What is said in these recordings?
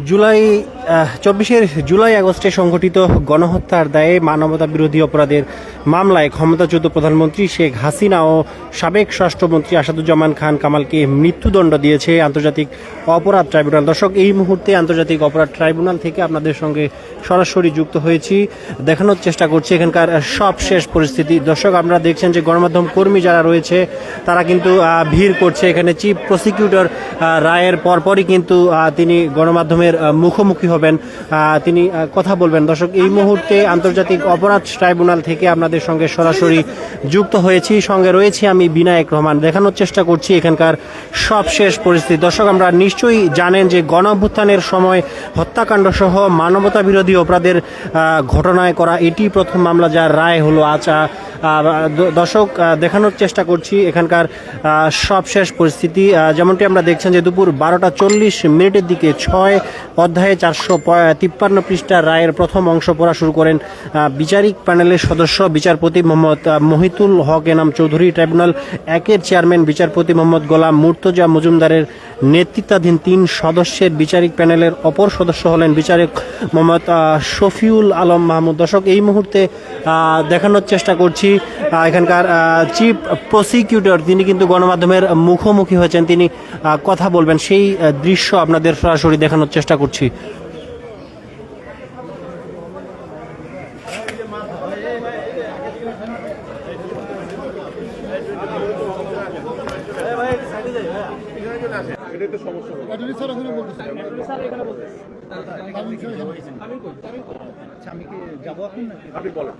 জুলাই 24 জুলাই আগস্টে সংঘটিত গণহত্যার দায়ে মানবতা বিরোধী অপরাধের মামলায় ক্ষমতাচ্যুত প্রধানমন্ত্রী শেখ হাসিনা ও সাবেক স্বরাষ্ট্রমন্ত্রী আসাদুজ্জামান খান কামালকে মৃত্যুদণ্ড দিয়েছে আন্তর্জাতিক অপরাধ ট্রাইব্যুনাল। দর্শক, এই মুহূর্তে আন্তর্জাতিক অপরাধ ট্রাইব্যুনাল থেকে আপনাদের সঙ্গে সরাসরি যুক্ত হয়েছি, দেখানোর চেষ্টা করছি এখানকার সব শেষ পরিস্থিতি। দর্শক, আপনারা দেখছেন যে গণমাধ্যম কর্মী যারা রয়েছে তারা কিন্তু ভিড় করছে এখানে। চিফ প্রসিকিউটর রায়ের পরপরই কিন্তু তিনি গণমাধ্যমের মুখোমুখি হবেন, তিনি কথা বলবেন। দর্শক, এই মুহূর্তে আন্তর্জাতিক অপরাধ ট্রাইব্যুনাল থেকে আপনাদের সঙ্গে সরাসরি যুক্ত হয়েছি, সঙ্গে রয়েছি আমি বিনায়ক রহমান। দেখানোর চেষ্টা করছি এখানকার সব শেষ পরিস্থিতি। দর্শক, আমরা নিশ্চয়ই জানেন যে গণঅভ্যুত্থানের সময় হত্যাকাণ্ড সহ মানবতা বিরোধী অপরাধের ঘটনায় করা এটি প্রথম মামলা, যার রায় হলো আজ। দর্শক, দেখানোর চেষ্টা করছি এখানকার সব শেষ পরিস্থিতি। যেমনটি আমরা দেখছেন যে দুপুর 12:40 দিকে 6 অধ্যায়ে 453 পৃষ্ঠা রায়ের প্রথম অংশ পড়া শুরু করেন বিচারিক প্যানেলের সদস্য বিচারপতি মোহাম্মদ মহিতুল হক এনাম চৌধুরী। ট্রাইব্যুনাল 1-এর চেয়ারম্যান বিচারপতি মোহাম্মদ গোলাম মুর্তজা মজুমদারের নেতৃত্বাধীন 3 সদস্যের বিচারিক প্যানেলের অপর সদস্য হলেন বিচারক মোহাম্মদ শফিউল আলম মাহমুদ। দর্শক, এই মুহূর্তে দেখানোর চেষ্টা করছি এখানকার চিফ প্রসিকিউটর, তিনি কিন্তু গণমাধ্যমের মুখোমুখি হয়েছেন, তিনি কথা বলবেন, সেই দৃশ্য আপনাদের সরাসরি দেখানোর চেষ্টা করছি। আমি কি যাবো এখন? আপনি বলেন।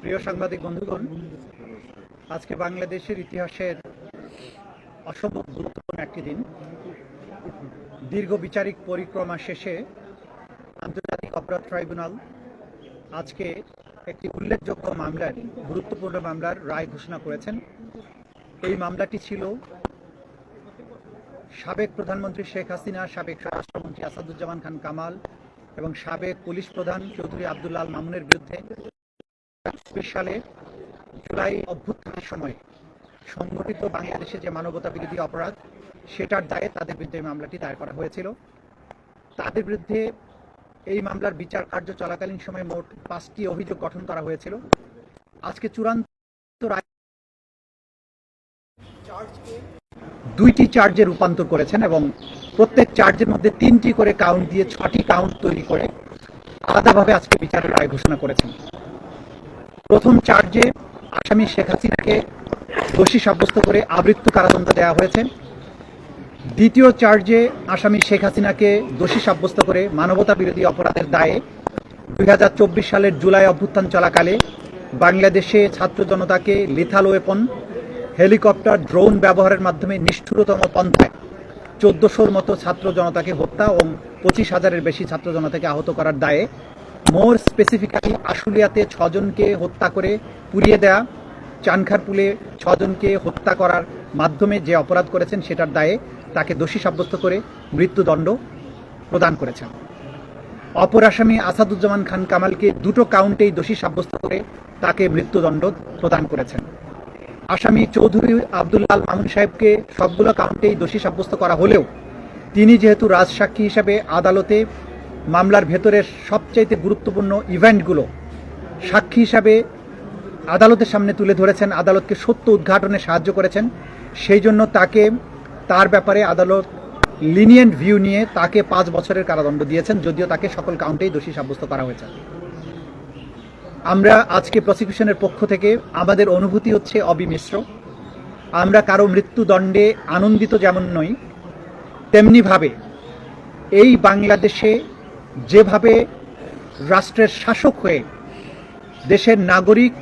প্রিয় সাংবাদিক বন্ধুগণ, আজকে বাংলাদেশের ইতিহাসের অসম্ভব গুরুত্বপূর্ণ একটি দিন। দীর্ঘ বিচারিক পরিক্রমা শেষে আন্তর্জাতিক অপরাধ ট্রাইব্যুনাল আজকে একটি উল্লেখযোগ্য মামলার, গুরুত্বপূর্ণ মামলার রায় ঘোষণা করেছেন। এই মামলাটি ছিল সাবেক প্রধানমন্ত্রী শেখ হাসিনা, সাবেক স্বরাষ্ট্রমন্ত্রী আসাদুজ্জামান খান কামাল এবং সাবেক পুলিশ প্রধান চৌধুরী আব্দুল্লাহ আল মামুনের বিরুদ্ধে 2024 সালে জুলাই অভ্যুত্থানের সময় সংঘটিত বাংলাদেশে যে মানবতা বিরোধী অপরাধ, সেটার দায়ে তাদের বিরুদ্ধে এই মামলাটি দায়ের করা হয়েছিল। তাদের বিরুদ্ধে এই মামলার বিচার কার্য চলাকালীন সময়ে মোট 5টি অভিযোগ গঠন করা হয়েছিল। আজকে চূড়ান্ত রায় 2টি চার্জে রূপান্তর করেছেন এবং প্রত্যেক চার্জের মধ্যে 3টি করে কাউন্ট দিয়ে 6টি কাউন্ট তৈরি করে আলাদাভাবে আজকে বিচারের রায় ঘোষণা করেছেন। প্রথম চার্জে আসামি শেখ হাসিনাকে দোষী সাব্যস্ত করে আমৃত্যু কারাদণ্ড দেওয়া হয়েছে। দ্বিতীয় চার্জে আসামি শেখ হাসিনাকে দোষী সাব্যস্ত করে মানবতা বিরোধী অপরাধের দায়ে 2024 সালের জুলাই অভ্যুত্থান চলাকালে বাংলাদেশে ছাত্র জনতাকে লিথাল ওয়েপন, হেলিকপ্টার, ড্রোন ব্যবহারের মাধ্যমে নিষ্ঠুরতম পন্থায় 1400-র মতো ছাত্র জনতাকে হত্যা এবং 25,000-এর বেশি ছাত্র জনতাকে আহত করার দায়ে, মোর স্পেসিফিক্যালি আশুলিয়াতে 6 জনকে হত্যা করে পুড়িয়ে দেয়া, চানখারপুলে 6 জনকে হত্যা করার মাধ্যমে যে অপরাধ করেছেন সেটার দায়ে তাকে দোষী সাব্যস্ত করে মৃত্যুদণ্ড প্রদান করেছেন। অপর আসামি আসাদুজ্জামান খান কামালকে 2টো কাউন্টেই দোষী সাব্যস্ত করে তাকে মৃত্যুদণ্ড প্রদান করেছেন। আসামি চৌধুরী আব্দুল্লাহ আল মামুন সাহেবকে সবগুলো কাউন্টেই দোষী সাব্যস্ত করা হলেও তিনি যেহেতু রাজসাক্ষী হিসাবে আদালতে মামলার ভেতরের সবচাইতে গুরুত্বপূর্ণ ইভেন্টগুলো সাক্ষী হিসাবে আদালতের সামনে তুলে ধরেছেন, আদালতকে সত্য উদ্ঘাটনে সাহায্য করেছেন, সেই জন্য তাকে, তার ব্যাপারে আদালত লিনিয়েন্ট ভিউ নিয়ে তাকে 5 বছরের কারাদণ্ড দিয়েছেন, যদিও তাকে সকল কাউন্টেই দোষী সাব্যস্ত করা হয়েছে। আমরা আজকে প্রসিকিউশনের পক্ষ থেকে আমাদের অনুভূতি হচ্ছে অবিমিশ্র। আমরা কারো মৃত্যুদণ্ডে আনন্দিত যেমন নই, তেমনিভাবে এই বাংলাদেশে যেভাবে রাষ্ট্রের শাসক হয়ে দেশের নাগরিক,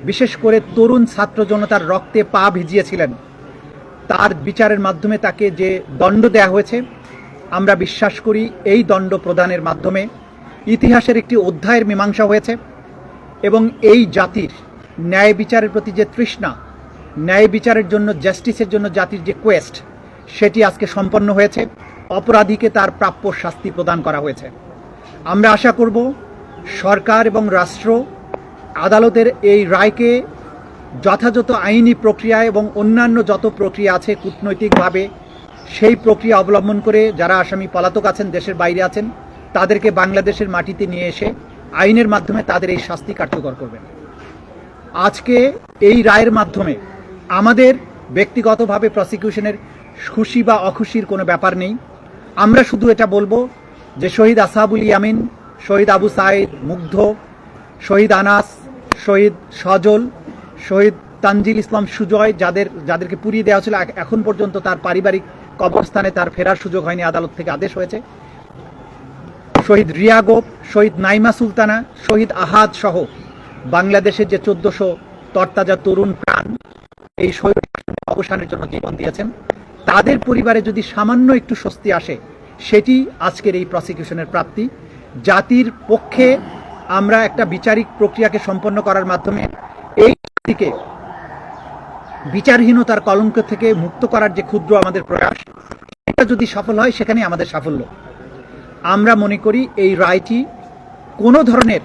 বিশেষ করে তরুণ ছাত্র জনতার রক্তে পা ভিজিয়েছিলেন, তার বিচারের মাধ্যমে তাকে যে দণ্ড দেয়া হয়েছে, আমরা বিশ্বাস করি এই দণ্ড প্রদানের মাধ্যমে ইতিহাসের একটি অধ্যায়ের মীমাংসা হয়েছে এবং এই জাতির ন্যায় বিচারের প্রতি যে তৃষ্ণা, ন্যায় বিচারের জন্য, জাস্টিসের জন্য জাতির যে কোয়েস্ট, সেটি আজকে সম্পন্ন হয়েছে। অপরাধীকে তার প্রাপ্য শাস্তি প্রদান করা হয়েছে। আমরা আশা করব সরকার এবং রাষ্ট্র আদালতের এই রায়কে যথাযথ আইনি প্রক্রিয়া এবং অন্যান্য যত প্রক্রিয়া আছে কূটনৈতিকভাবে, সেই প্রক্রিয়া অবলম্বন করে যারা আসামি পলাতক আছেন, দেশের বাইরে আছেন, তাদেরকে বাংলাদেশের মাটিতে নিয়ে এসে আইনের মাধ্যমে তাদের এই শাস্তি কার্যকর করবেন। আজকে এই রায়ের মাধ্যমে আমাদের ব্যক্তিগতভাবে প্রসিকিউশনের খুশি বা অখুশির কোনো ব্যাপার নেই। আমরা শুধু এটা বলবো যে শহীদ আসহাবুল ইয়ামিন, শহীদ আবু সাইদ, মুগ্ধ, শহীদ আনাস, শহীদ সজল, শহীদ তানজিল ইসলাম সুজয়, যাদেরকে পুড়িয়ে দেওয়া ছিল, এখন পর্যন্ত তার পারিবারিক কবরস্থানে তার ফেরার সুযোগ হয়নি, আদালত থেকে আদেশ হয়েছে। শহীদ রিয়া গোপ, শহীদ নাইমা সুলতানা, শহীদ আহাদ সহ বাংলাদেশের যে 1400 তরতাজা তরুণ প্রাণ এই শহীদ অবসানের জন্য জীবন দিয়েছেন, তাদের পরিবারে যদি সামান্য একটু স্বস্তি আসে, সেটি আজকের এই প্রসিকিউশনের প্রাপ্তি। জাতির পক্ষে আমরা একটা বিচারিক প্রক্রিয়াকে সম্পন্ন করার মাধ্যমে এই জাতিকে বিচারহীনতার কলঙ্ক থেকে মুক্ত করার যে ক্ষুদ্র আমাদের প্রয়াস, এটা যদি সফল হয়, সেখানেই আমাদের সাফল্য। আমরা মনে করি এই রায়টি কোনো ধরনের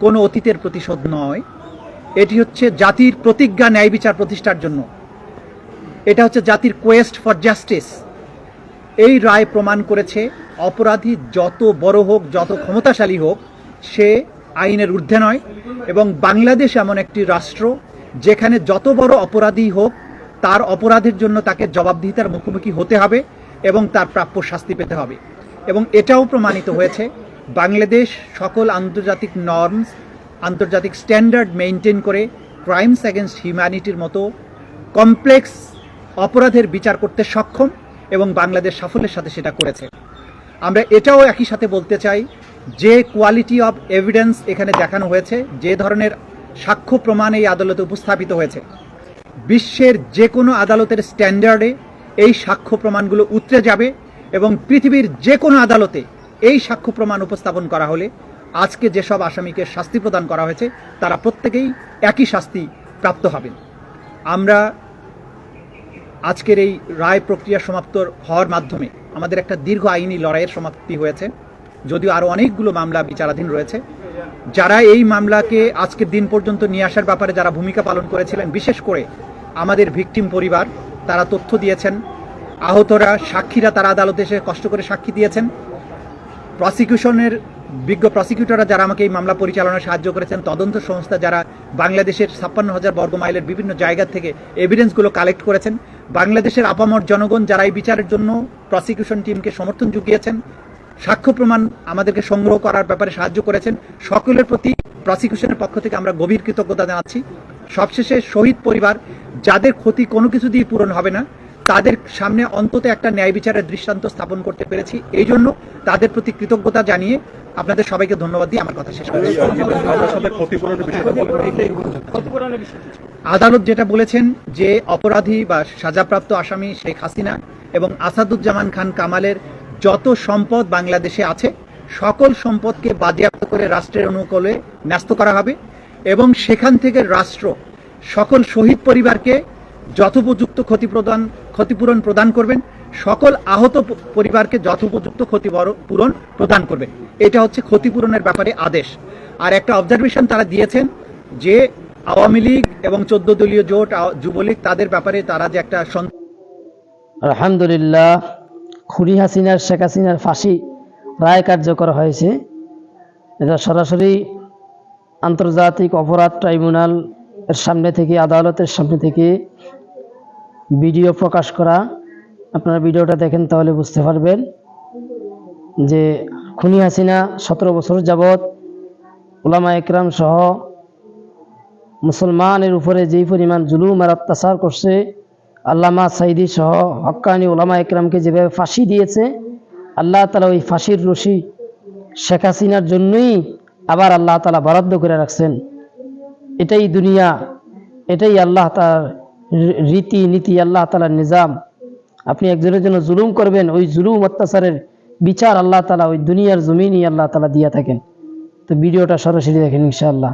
কোনো অতীতের প্রতিশোধ নয়, এটি হচ্ছে জাতির প্রতিজ্ঞা ন্যায় বিচার প্রতিষ্ঠার জন্য। এটা হচ্ছে জাতির কোয়েস্ট ফর জাস্টিস। এই রায় প্রমাণ করেছে অপরাধী যত বড় হোক, যত ক্ষমতাশালী হোক, সে আইনের ঊর্ধ্বে নয়। এবং বাংলাদেশ এমন একটি রাষ্ট্র যেখানে যত বড় অপরাধী হোক, তার অপরাধের জন্য তাকে জবাবদিহিতার মুখোমুখি হতে হবে এবং তার প্রাপ্য শাস্তি পেতে হবে। এবং এটাও প্রমাণিত হয়েছে বাংলাদেশ সকল আন্তর্জাতিক নর্মস, আন্তর্জাতিক স্ট্যান্ডার্ড মেনটেন করে ক্রাইমস অ্যাগেনস্ট হিউম্যানিটির মতো কমপ্লেক্স অপরাধের বিচার করতে সক্ষম, এবং বাংলাদেশ সাফল্যের সাথে সেটা করেছে। আমরা এটাও একই সাথে বলতে চাই যে কোয়ালিটি অফ এভিডেন্স এখানে দেখানো হয়েছে, যে ধরনের সাক্ষ্য প্রমাণ এই আদালতে উপস্থাপিত হয়েছে, বিশ্বের যে কোনো আদালতের স্ট্যান্ডার্ডে এই সাক্ষ্য প্রমাণগুলো উতরে যাবে। এবং পৃথিবীর যে কোনো আদালতে এই সাক্ষ্য প্রমাণ উপস্থাপন করা হলে আজকে যেসব আসামিকে শাস্তি প্রদান করা হয়েছে, তারা প্রত্যেকেই একই শাস্তি প্রাপ্ত হবেন। আমরা আজকের এই রায় প্রক্রিয়া সমাপ্ত হওয়ার মাধ্যমে আমাদের একটা দীর্ঘ আইনি লড়াইয়ের সমাপ্তি হয়েছে, যদিও আরও অনেকগুলো মামলা বিচারাধীন রয়েছে। যারা এই মামলাকে আজকের দিন পর্যন্ত নিয়ে আসার ব্যাপারে যারা ভূমিকা পালন করেছিলেন, বিশেষ করে আমাদের ভিকটিম পরিবার, তারা তথ্য দিয়েছেন। আহতরা, সাক্ষীরা তারা আদালতে এসে কষ্ট করে সাক্ষী দিয়েছেন। প্রসিকিউশনের বিজ্ঞ প্রসিকিউটররা যারা আমাকে এই মামলা পরিচালনায় সাহায্য করেছেন, তদন্ত সংস্থা যারা বাংলাদেশের 56,000 বর্গ মাইলের বিভিন্ন জায়গা থেকে এভিডেন্সগুলো কালেক্ট করেছেন, বাংলাদেশের আপামর জনগণ যারা এই বিচারের জন্য প্রসিকিউশন টিমকে সমর্থন জুগিয়েছেন, সাক্ষ্য প্রমাণ আমাদেরকে সংগ্রহ করার ব্যাপারে সাহায্য করেছেন, সকলের প্রতি প্রসিকিউশনের পক্ষ থেকে আমরা গভীর কৃতজ্ঞতা জানাচ্ছি। সবশেষে শহীদ পরিবার, যাদের ক্ষতি কোনো কিছু দিয়ে পূরণ হবে না, তাদের সামনে অন্তত একটা ন্যায় বিচারের দৃষ্টান্ত স্থাপন করতে পেরেছি, এই জন্য তাদের প্রতি কৃতজ্ঞতা জানিয়ে আপনাদের সবাইকে ধন্যবাদ দিয়ে আমার কথা শেষ করছি। আদালত যেটা বলেছেন যে অপরাধী বা সাজাপ্রাপ্ত আসামি শেখ হাসিনা এবং আসাদুজ্জামান খান কামালের যত সম্পদ বাংলাদেশে আছে, সকল সম্পদকে বাজেয়াপ্ত করে রাষ্ট্রের অনুকূলে ন্যস্ত করা হবে এবং সেখান থেকে রাষ্ট্র সকল শহীদ পরিবারকে যথোপযুক্ত ক্ষতিপূরণ প্রদান করবেন, সকল আহত পরিবারকে যথোপযুক্ত ক্ষতিপূরণ প্রদান করবেন। এটা হচ্ছে ক্ষতিপূরণের ব্যাপারে আদেশ। আর একটা অবজারভেশন তারা দিয়েছেন যে আওয়ামী লীগ এবং 14 দলীয় জোট, যুবলীগ, তাদের ব্যাপারে তারা যে একটা আলহামদুলিল্লাহ, খুনি হাসিনার, শেখ হাসিনার ফাঁসি রায় কার্যকর হয়েছে। এটা সরাসরি আন্তর্জাতিক অপরাধ ট্রাইব্যুনাল এর সামনে থেকে, আদালতের সামনে থেকে ভিডিও প্রকাশ করা। আপনারা ভিডিওটা দেখেন তাহলে বুঝতে পারবেন যে খুনি হাসিনা 17 বছর যাবৎ উলামা একরাম সহ মুসলমানের উপরে যেই পরিমাণ জুলুম আর অত্যাচার করছে, আল্লামা সাইদি সহ হক্কানি উলামা একরামকে যেভাবে ফাঁসি দিয়েছে, আল্লাহ তাআলা ওই ফাঁসির রশি শেখ হাসিনার জন্যই আবার আল্লাহ তাআলা বরাদ্দ করে রাখছেন। এটাই দুনিয়া, এটাই আল্লাহ তাআলার রীতি নীতি, আল্লাহ তাআলার নিজাম। আপনি একজনের জন্য জুলুম করবেন, ওই জুলুম অত্যাচারের বিচার আল্লাহ তাআলা ওই দুনিয়ার জমিনই আল্লাহ তাআলা দিয়া থাকেন। তো ভিডিওটা সরাসরি দেখেন ইনশাআল্লাহ।